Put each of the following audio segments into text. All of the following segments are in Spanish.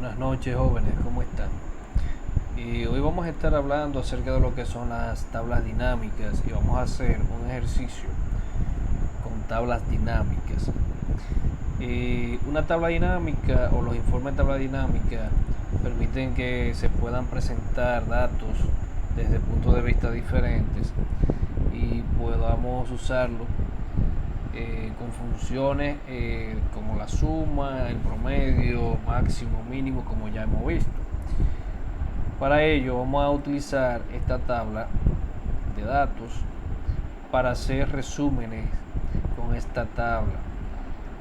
Buenas noches, jóvenes, ¿cómo están? Hoy vamos a estar hablando acerca de lo que son las tablas dinámicas y vamos a hacer un ejercicio con tablas dinámicas. Una tabla dinámica o los informes de tabla dinámica permiten que se puedan presentar datos desde puntos de vista diferentes y podamos usarlo con funciones como la suma, el promedio, máximo, mínimo, como ya hemos visto. Para ello vamos a utilizar esta tabla de datos para hacer resúmenes con esta tabla,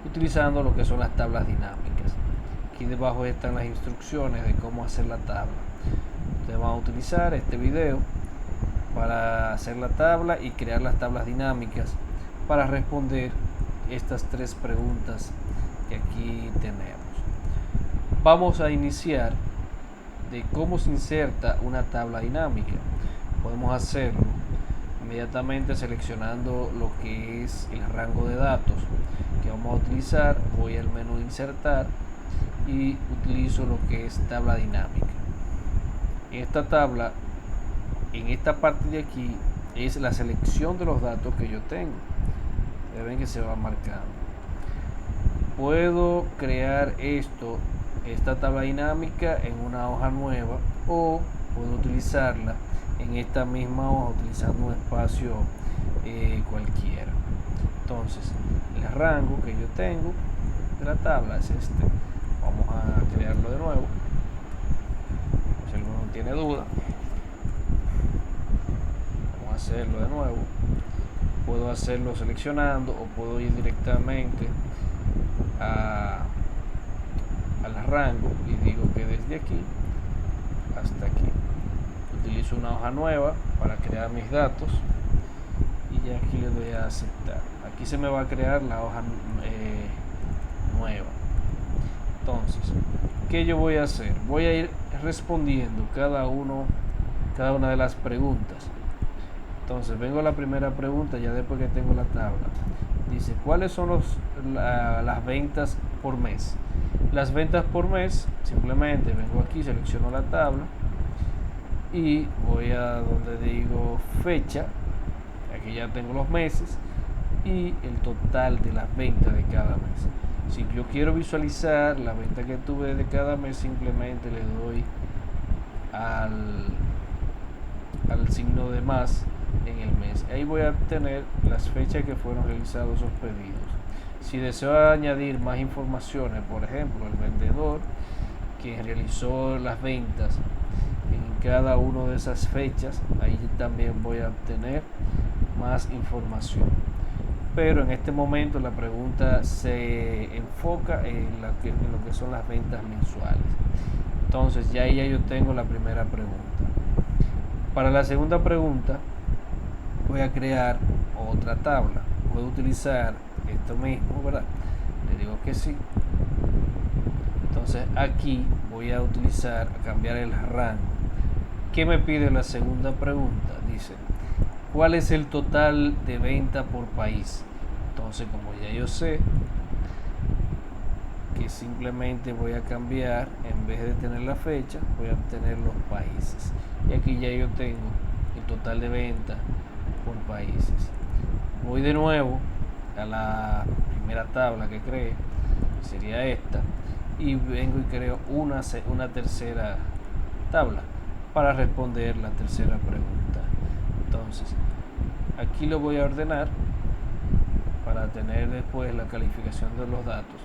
utilizando lo que son las tablas dinámicas. Aquí debajo están las instrucciones de cómo hacer la tabla. Ustedes van a utilizar este video para hacer la tabla y crear las tablas dinámicas para responder estas tres preguntas que aquí tenemos. Vamos a iniciar de cómo se inserta una tabla dinámica. Podemos hacerlo inmediatamente seleccionando lo que es el rango de datos que vamos a utilizar. Voy al menú insertar y utilizo lo que es tabla dinámica. En esta tabla, en esta parte de aquí, es la selección de los datos que yo tengo. Ven que se va marcando. Puedo crear esta tabla dinámica en una hoja nueva o puedo utilizarla en esta misma hoja utilizando un espacio cualquiera. Entonces, el rango que yo tengo de la tabla es este. Vamos a crearlo de nuevo. Si alguno tiene duda, vamos a hacerlo de nuevo. Puedo hacerlo seleccionando o puedo ir directamente al rango y digo que desde aquí hasta aquí. Utilizo una hoja nueva para crear mis datos y ya aquí le doy a aceptar. Aquí se me va a crear la hoja nueva. Entonces, ¿qué yo voy a hacer? Voy a ir respondiendo cada una de las preguntas. Entonces vengo a la primera pregunta ya después que tengo la tabla. Dice, ¿cuáles son las ventas por mes? Las ventas por mes, simplemente vengo aquí, selecciono la tabla y voy a donde digo fecha. Aquí ya tengo los meses y el total de las ventas de cada mes. Si yo quiero visualizar la venta que tuve de cada mes, simplemente le doy al signo de más en el mes. Ahí voy a obtener las fechas que fueron realizados esos pedidos. Si deseo añadir más informaciones, por ejemplo, el vendedor que realizó las ventas en cada una de esas fechas, ahí también voy a obtener más información. Pero en este momento la pregunta se enfoca en lo que son las ventas mensuales. Entonces ya yo tengo la primera pregunta. Para la segunda pregunta voy a crear otra tabla. Puedo utilizar esto mismo, ¿verdad? Le digo que sí. Entonces aquí voy a cambiar el rango. ¿Qué me pide la segunda pregunta? Dice, ¿cuál es el total de venta por país? Entonces, como ya yo sé que simplemente voy a cambiar, en vez de tener la fecha, voy a obtener los países. Y aquí ya yo tengo el total de venta por países. Voy de nuevo a la primera tabla que creé, sería esta, y vengo y creo una tercera tabla para responder la tercera pregunta. Entonces, aquí lo voy a ordenar para tener después la calificación de los datos.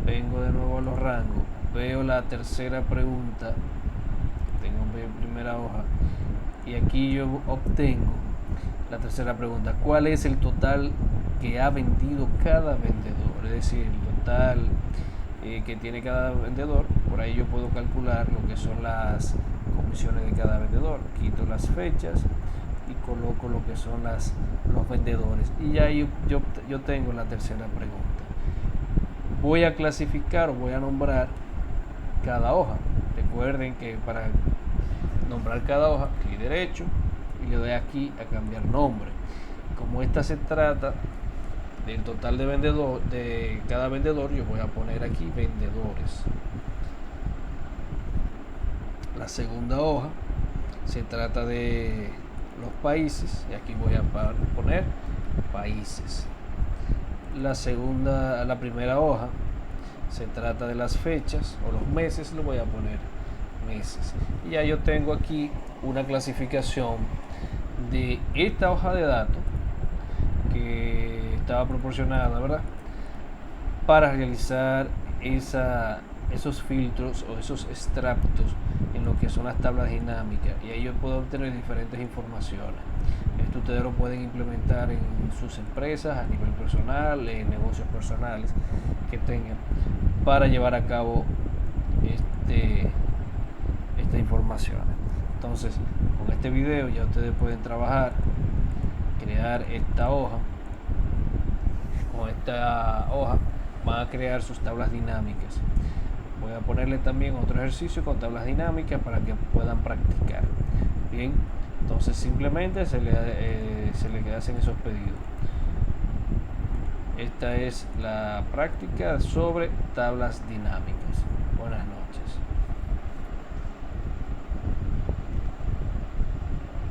Vengo de nuevo a los rangos, veo la tercera pregunta, tengo mi primera hoja, y aquí yo obtengo la tercera pregunta. ¿Cuál es el total que ha vendido cada vendedor? Es decir, el total que tiene cada vendedor. Por ahí yo puedo calcular lo que son las comisiones de cada vendedor. Quito las fechas y coloco lo que son los vendedores. Y ya yo tengo la tercera pregunta. Voy a clasificar o voy a nombrar cada hoja. Recuerden que para nombrar cada hoja, clic derecho y le doy aquí a cambiar nombre. Como esta se trata del total de cada vendedor, yo voy a poner aquí vendedores. La segunda hoja se trata de los países, y aquí voy a poner países. La primera hoja se trata de las fechas o los meses, lo voy a poner meses. Y ya yo tengo aquí una clasificación de esta hoja de datos que estaba proporcionada, ¿verdad?, para realizar esos filtros o esos extractos en lo que son las tablas dinámicas, y ahí yo puedo obtener diferentes informaciones. Esto ustedes lo pueden implementar en sus empresas a nivel personal, en negocios personales que tengan, para llevar a cabo esta información. Entonces, con este video ya ustedes pueden trabajar, crear esta hoja. Con esta hoja van a crear sus tablas dinámicas. Voy a ponerle también otro ejercicio con tablas dinámicas para que puedan practicar. Bien, entonces simplemente se le hacen esos pedidos. Esta es la práctica sobre tablas dinámicas.